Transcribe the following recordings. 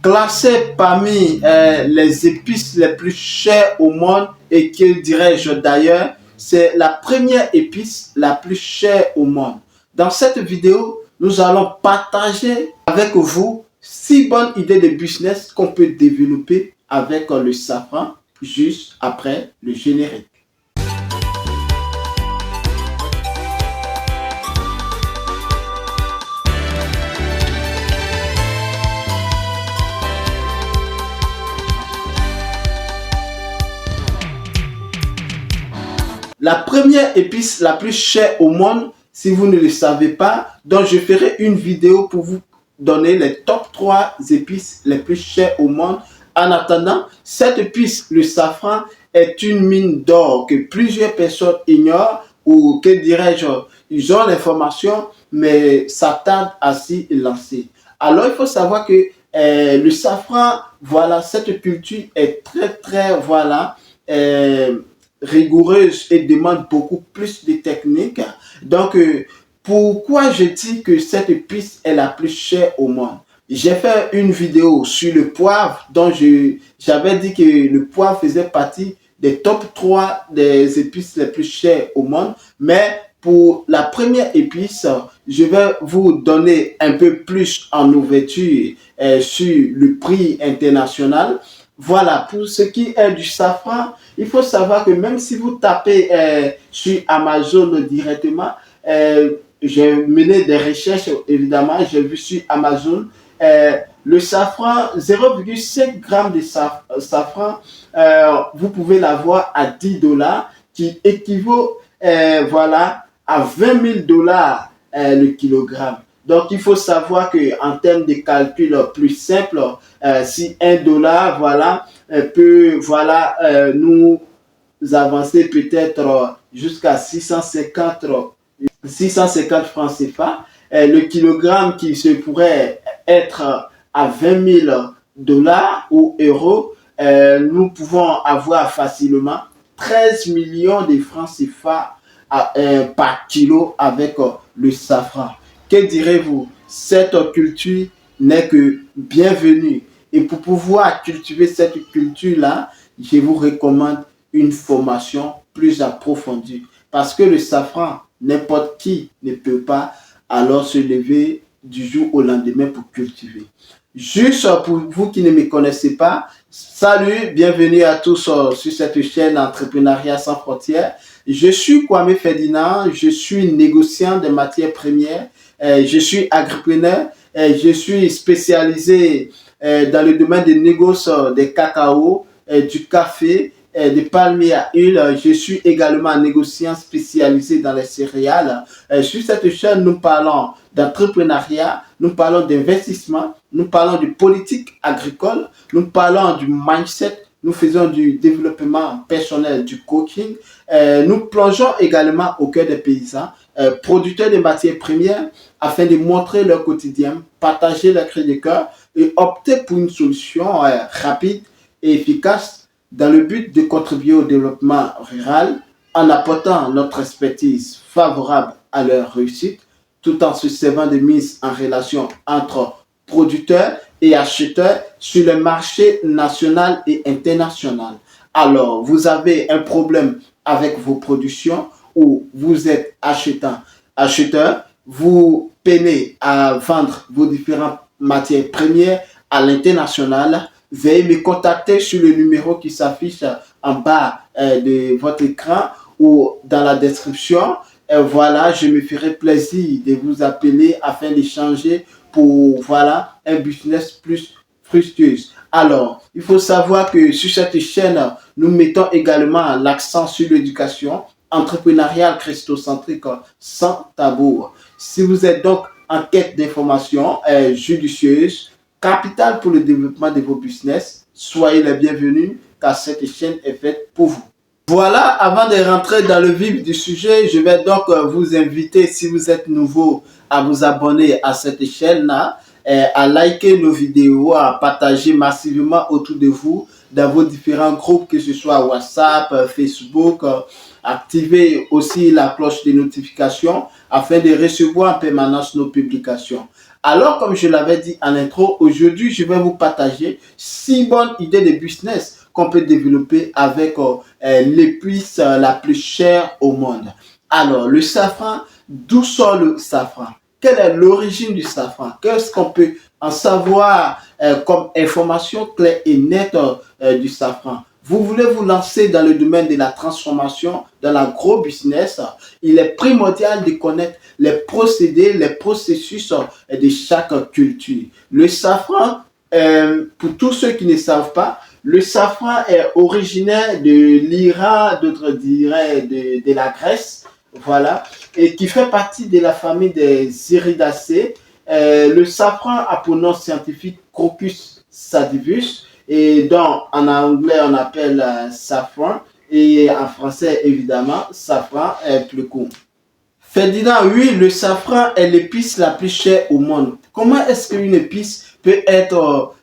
Classée parmi les épices les plus chères au monde et que dirais-je d'ailleurs, c'est la première épice la plus chère au monde. Dans cette vidéo, nous allons partager avec vous 6 bonnes idées de business qu'on peut développer avec le safran juste après le générique. La première épice la plus chère au monde, si vous ne le savez pas, donc je ferai une vidéo pour vous donner les top 3 épices les plus chères au monde. En attendant, cette épice, le safran, est une mine d'or que plusieurs personnes ignorent ou que dirais-je, ils ont l'information mais s'attardent à s'y lancer. Alors il faut savoir que le safran, voilà, cette culture est très, voilà, rigoureuse et demande beaucoup plus de techniques. Donc, pourquoi je dis que cette épice est la plus chère au monde? J'ai fait une vidéo sur le poivre dont j'avais dit que le poivre faisait partie des top 3 des épices les plus chères au monde. Mais pour la première épice, je vais vous donner un peu plus en ouverture sur le prix international. Voilà, pour ce qui est du safran, il faut savoir que même si vous tapez sur Amazon directement, j'ai mené des recherches, évidemment, j'ai vu sur Amazon, le safran, 0,5 g de safran, vous pouvez l'avoir à 10 $, qui équivaut voilà, à 20 000 $ le kilogramme. Donc, il faut savoir qu'en termes de calcul plus simple, si 1 $, voilà, peut voilà, nous avancer peut-être jusqu'à 650 francs CFA, le kilogramme qui se pourrait être à 20 000 $ ou euros, nous pouvons avoir facilement 13 millions de francs CFA par kilo avec le safran. Que direz-vous? Cette culture n'est que bienvenue. Et pour pouvoir cultiver cette culture-là, je vous recommande une formation plus approfondie. Parce que le safran, n'importe qui ne peut pas alors se lever du jour au lendemain pour cultiver. Juste pour vous qui ne me connaissez pas, salut, bienvenue à tous sur cette chaîne Entrepreneuriat sans frontières. Je suis Kwame Ferdinand, je suis négociant de matières premières, je suis agripreneur, je suis spécialisé dans le domaine des négoces des cacao, du café, des palmiers à huile. Je suis également un négociant spécialisé dans les céréales. Sur cette chaîne, nous parlons d'entrepreneuriat, nous parlons d'investissement, nous parlons de politique agricole, nous parlons du mindset, nous faisons du développement personnel, du coaching. Nous plongeons également au cœur des paysans, producteurs de matières premières, afin de montrer leur quotidien, partager leur cri de cœur et opter pour une solution rapide et efficace dans le but de contribuer au développement rural en apportant notre expertise favorable à leur réussite, tout en se servant de mise en relation entre producteurs et acheteurs sur le marché national et international. Alors, vous avez un problème avec vos productions ou vous êtes acheteur, vous peinez à vendre vos différentes matières premières à l'international, veuillez me contacter sur le numéro qui s'affiche en bas de votre écran ou dans la description. Voilà, je me ferai plaisir de vous appeler afin d'échanger pour voilà, un business plus fructueux. Alors, il faut savoir que sur cette chaîne, nous mettons également l'accent sur l'éducation entrepreneuriale christocentrique sans tabou. Si vous êtes donc en quête d'informations judicieuses, capitales pour le développement de vos business, soyez les bienvenus car cette chaîne est faite pour vous. Voilà, avant de rentrer dans le vif du sujet, je vais donc vous inviter, si vous êtes nouveau, à vous abonner à cette chaîne-là, à liker nos vidéos, à partager massivement autour de vous dans vos différents groupes, que ce soit WhatsApp, Facebook. Activez aussi la cloche de notification afin de recevoir en permanence nos publications. Alors, comme je l'avais dit en intro, aujourd'hui, je vais vous partager 6 bonnes idées de business qu'on peut développer avec l'épice la plus chère au monde. Alors, le safran, d'où sort le safran? Quelle est l'origine du safran? Qu'est-ce qu'on peut en savoir comme information claire et nette du safran? Vous voulez vous lancer dans le domaine de la transformation, dans l'agro-business, il est primordial de connaître les procédés, les processus de chaque culture. Le safran, pour tous ceux qui ne savent pas, le safran est originaire de l'Iran, d'autres diraient de la Grèce, voilà, et qui fait partie de la famille des Iridacées. Le safran a pour nom scientifique Crocus sativus, et donc en anglais on appelle safran, et en français évidemment safran est plus court. Ferdinand, oui, le safran est l'épice la plus chère au monde. Comment est-ce qu'une épice peut être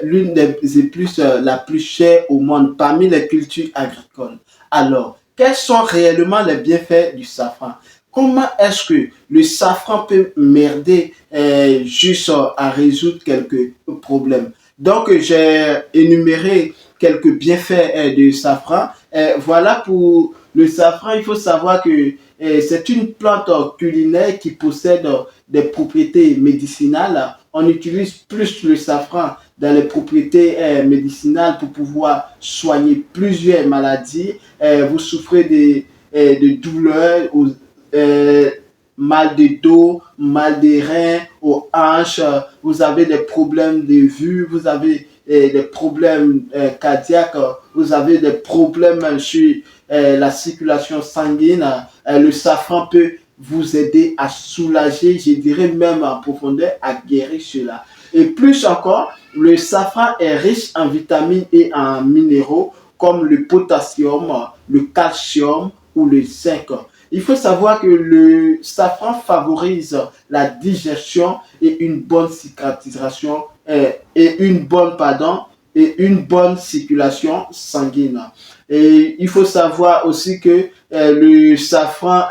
l'une des épices la plus chère au monde parmi les cultures agricoles? Alors, quels sont réellement les bienfaits du safran? Comment est-ce que le safran peut m'aider juste à résoudre quelques problèmes? Donc, j'ai énuméré quelques bienfaits du safran. Voilà pour le safran, il faut savoir que c'est une plante culinaire qui possède des propriétés médicinales. On utilise plus le safran dans les propriétés médicinales pour pouvoir soigner plusieurs maladies. Vous souffrez de douleurs, mal de dos, mal des reins, aux hanches, vous avez des problèmes de vue, vous avez des problèmes cardiaques, vous avez des problèmes sur la circulation sanguine, le safran peut vous aider à soulager, je dirais même en profondeur, à guérir cela. Et plus encore, le safran est riche en vitamines et en minéraux comme le potassium, le calcium ou le zinc. Il faut savoir que le safran favorise la digestion et une bonne cicatrisation et une bonne circulation sanguine. Et il faut savoir aussi que le safran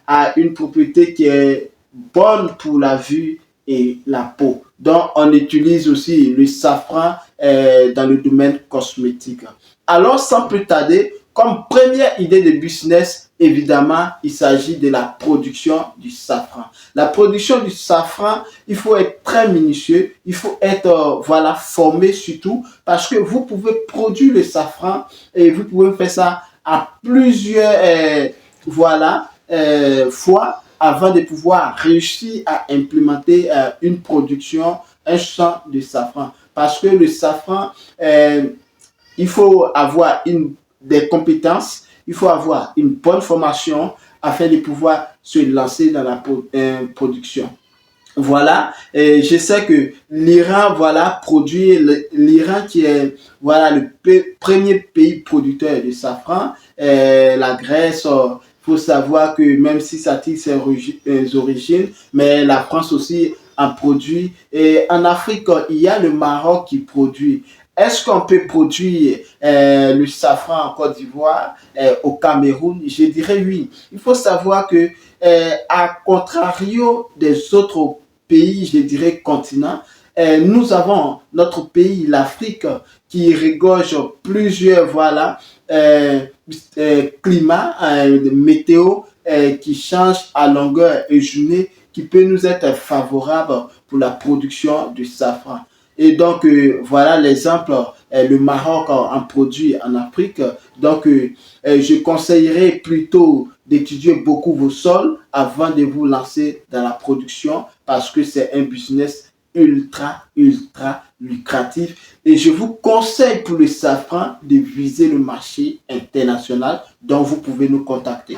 a une propriété qui est bonne pour la vue et la peau. Donc, on utilise aussi le safran dans le domaine cosmétique. Alors, sans plus tarder, comme première idée de business, évidemment, il s'agit de la production du safran. La production du safran, il faut être très minutieux, il faut être voilà, formé surtout parce que vous pouvez produire le safran et vous pouvez faire ça à plusieurs voilà, fois avant de pouvoir réussir à implémenter une production, un champ de safran. Parce que le safran, il faut avoir des compétences, il faut avoir une bonne formation afin de pouvoir se lancer dans la production. Voilà, et je sais que l'Iran, voilà, produit, l'Iran qui est, voilà, le premier pays producteur de safran, la Grèce, faut savoir que même si ça tire ses origines, mais la France aussi en produit. Et en Afrique, il y a le Maroc qui produit. Est-ce qu'on peut produire le safran en Côte d'Ivoire, au Cameroun? Je dirais oui. Il faut savoir que, à contrario des autres pays, je dirais continents, nous avons notre pays, l'Afrique, qui regorge plusieurs voilà, climats, météo qui changent à longueur et journée, qui peut nous être favorable pour la production du safran. Et donc, voilà l'exemple, le Maroc en produit en Afrique. Donc, je conseillerais plutôt d'étudier beaucoup vos sols avant de vous lancer dans la production parce que c'est un business ultra lucratif. Et je vous conseille pour le safran de viser le marché international dont vous pouvez nous contacter.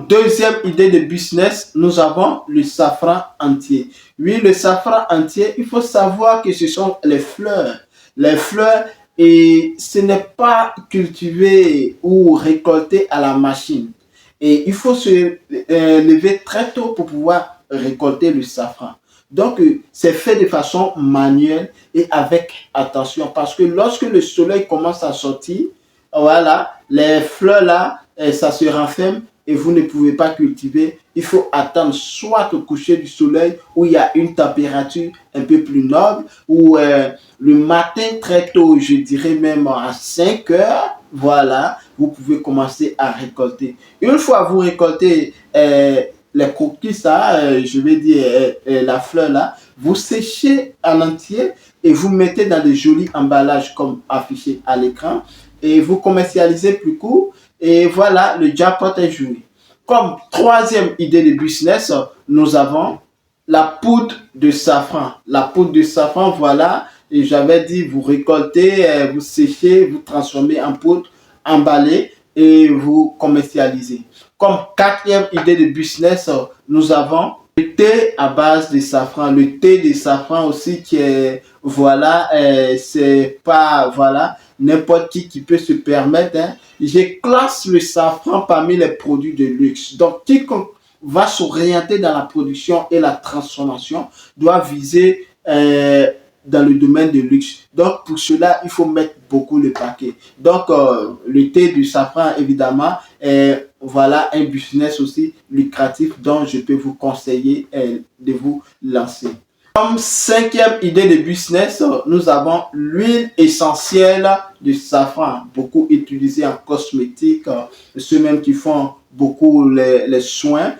Deuxième idée de business, nous avons le safran entier. Oui, le safran entier, il faut savoir que ce sont les fleurs. Les fleurs, et ce n'est pas cultivé ou récolté à la machine. Et il faut se lever très tôt pour pouvoir récolter le safran. Donc, c'est fait de façon manuelle et avec attention parce que lorsque le soleil commence à sortir, voilà, les fleurs là, ça se renferme et vous ne pouvez pas cultiver il faut attendre soit au coucher du soleil où il y a une température un peu plus noble, ou le matin très tôt, je dirais même à 5 heures, voilà, vous pouvez commencer à récolter. Une fois vous récoltez les croquis, ça, je vais dire la fleur là, vous séchez en entier et vous mettez dans de jolis emballages comme affiché à l'écran et vous commercialisez plus court et voilà, le jackpot est joué. Comme troisième idée de business, nous avons la poudre de safran. La poudre de safran, voilà, et j'avais dit, vous récoltez, vous séchez, vous transformez en poudre, emballez et vous commercialisez. Comme quatrième idée de business, nous avons le thé à base de safran. Le thé de safran aussi qui est, voilà, c'est pas, voilà, n'importe qui peut se permettre. Hein. Je classe le safran parmi les produits de luxe. Donc, quiconque va s'orienter dans la production et la transformation doit viser dans le domaine de luxe. Donc, pour cela, il faut mettre beaucoup le paquet. Donc, le thé du safran, évidemment, est voilà un business aussi lucratif dont je peux vous conseiller de vous lancer. Comme cinquième idée de business, nous avons l'huile essentielle de safran, beaucoup utilisée en cosmétique, ceux même qui font beaucoup les soins,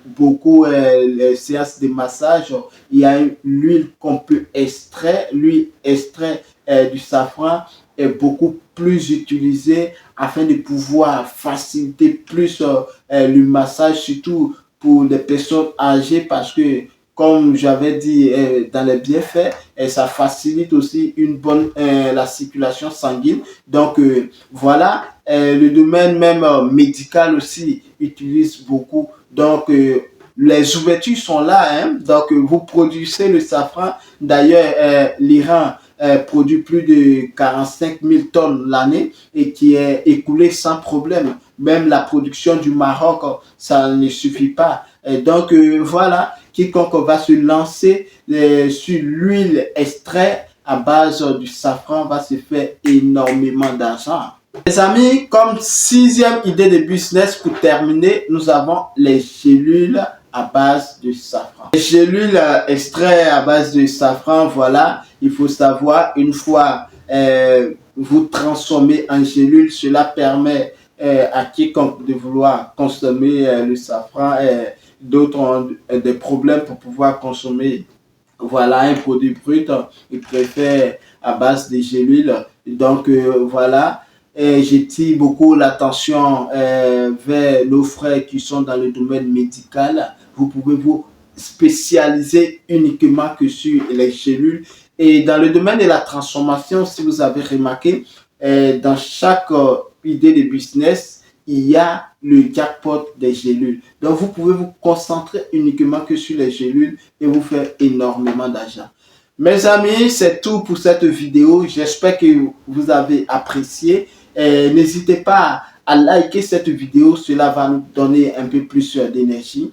beaucoup les séances de massage. Il y a l'huile qu'on peut extraire, l'huile extraite du safran est beaucoup plus utilisée afin de pouvoir faciliter plus le massage, surtout pour les personnes âgées parce que comme j'avais dit dans les bienfaits, ça facilite aussi une bonne la circulation sanguine. Donc voilà, le domaine même médical aussi utilise beaucoup. Donc les ouvertures sont là. Hein? Donc vous produisez le safran. D'ailleurs, l'Iran produit plus de 45 000 tonnes l'année et qui est écoulé sans problème. Même la production du Maroc, ça ne suffit pas. Et donc voilà, quiconque va se lancer sur l'huile extraite à base du safran va se faire énormément d'argent. Les amis, comme sixième idée de business pour terminer, nous avons les gélules à base de safran. Les gélules extraites à base de safran, voilà, il faut savoir, une fois vous transformez en gélule, cela permet à quiconque de vouloir consommer le safran. D'autres ont des problèmes pour pouvoir consommer voilà, un produit brut. Ils préfèrent à base de gélules. Donc voilà, j'attire beaucoup l'attention vers nos frères qui sont dans le domaine médical. Vous pouvez vous spécialiser uniquement que sur les gélules. Et dans le domaine de la transformation, si vous avez remarqué, dans chaque idée de business, il y a le jackpot des gélules. Donc, vous pouvez vous concentrer uniquement que sur les gélules et vous faire énormément d'argent. Mes amis, c'est tout pour cette vidéo. J'espère que vous avez apprécié. N'hésitez pas à liker cette vidéo. Cela va nous donner un peu plus d'énergie.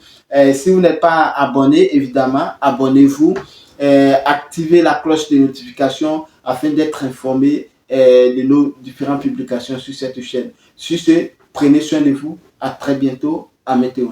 Si vous n'êtes pas abonné, évidemment, abonnez-vous. Activez la cloche de notification afin d'être informé de nos différentes publications sur cette chaîne. Sur ce, prenez soin de vous. À très bientôt. À Météo.